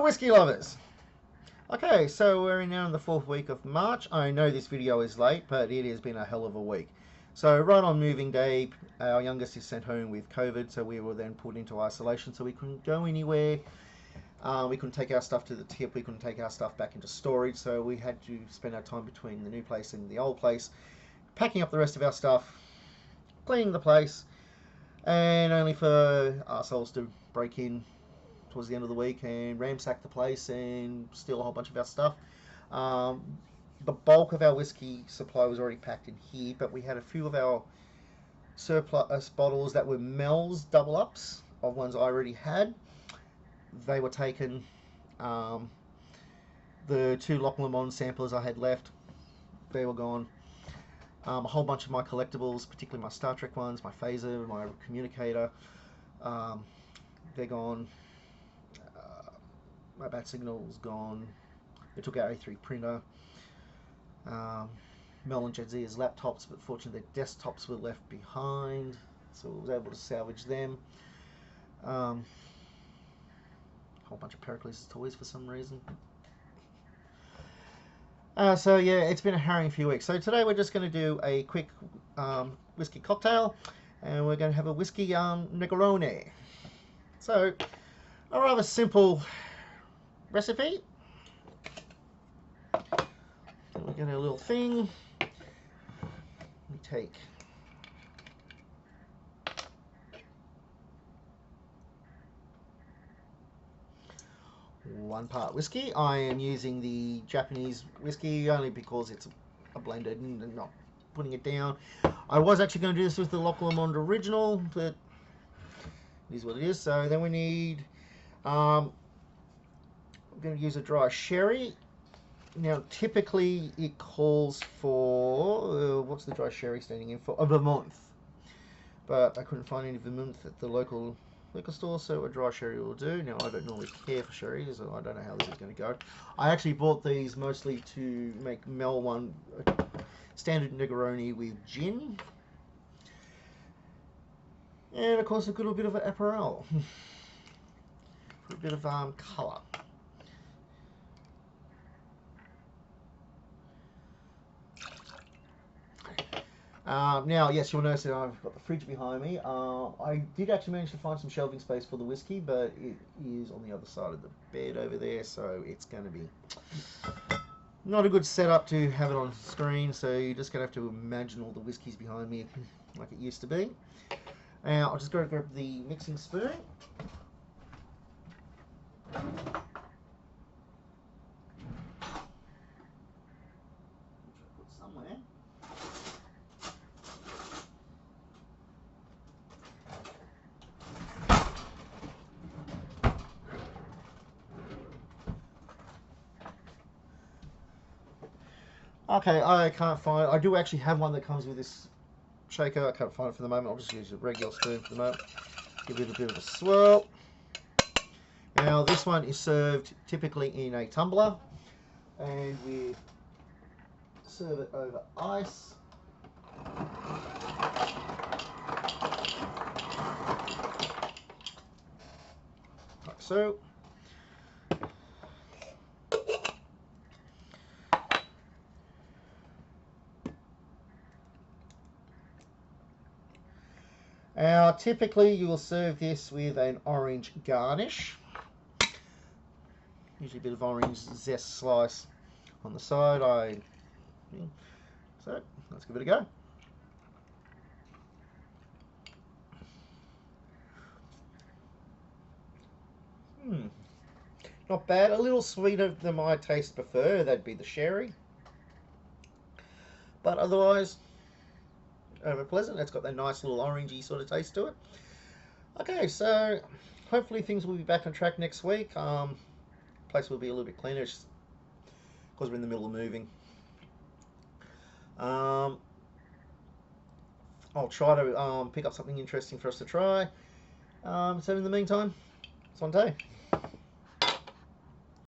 whiskey lovers. Okay, so we're now in the 4th week of March. I know this video is late, but it has been a hell of a week. So right on moving day, our youngest is sent home with COVID, so we were then put into isolation, so we couldn't go anywhere. We couldn't take our stuff to the tip, we couldn't take our stuff back into storage, so we had to spend our time between the new place and the old place, packing up the rest of our stuff, cleaning the place, and only for ourselves to break in towards the end of the week and ransack the place and steal a whole bunch of our stuff. The bulk of our whiskey supply was already packed in here, but we had a few of our surplus bottles that were Mel's double ups of ones I already had. They were taken. The 2 Loch Lomond samplers I had left, they were gone. A whole bunch of my collectibles, particularly my Star Trek ones, my phaser, my communicator, they're gone. My bat signal's gone. They took our A3 printer. Mel and Jadzia's laptops, but fortunately their desktops were left behind, so I was able to salvage them. A whole bunch of Pericles' toys for some reason. So yeah, it's been a harrowing few weeks. So today we're just going to do a quick whiskey cocktail, and we're going to have a whiskey Negroni. So a rather simple recipe. We get a little thing. We take 1 part whiskey. I am using the Japanese whiskey only because it's a blended and not putting it down. I was actually going to do this with the Loch Lomond original, but it is what it is. So then we need, I'm going to use a dry sherry. Now typically it calls for, what's the dry sherry standing in for? A Vermouth. But I couldn't find any Vermouth at the local liquor store, so a dry sherry will do. Now I don't normally care for sherry, so I don't know how this is going to go. I actually bought these mostly to make Mel one standard Negroni with gin. And of course a little bit of an Aperol for a bit of colour. Now, yes, you'll notice that I've got the fridge behind me. I did actually manage to find some shelving space for the whiskey, but it is on the other side of the bed over there, so it's going to be not a good setup to have it on screen, so you're just going to have to imagine all the whiskies behind me like it used to be. Now, I'll just go grab the mixing spoon. Somewhere. Okay, I can't find. I do actually have one that comes with this shaker. I can't find it for the moment. I'll just use a regular spoon for the moment. Give it a bit of a swirl. Now this one is served typically in a tumbler, and we serve it over ice. Like so. Now, typically you will serve this with an orange garnish. Usually a bit of orange zest slice on the side. So let's give it a go. Not bad. A little sweeter than my taste prefer. That'd be the sherry. But otherwise, over pleasant. It's got that nice little orangey sort of taste to it. Okay, so hopefully things will be back on track next week. Place will be a little bit cleaner because we're in the middle of moving. I'll try to pick up something interesting for us to try. So in the meantime, Santé.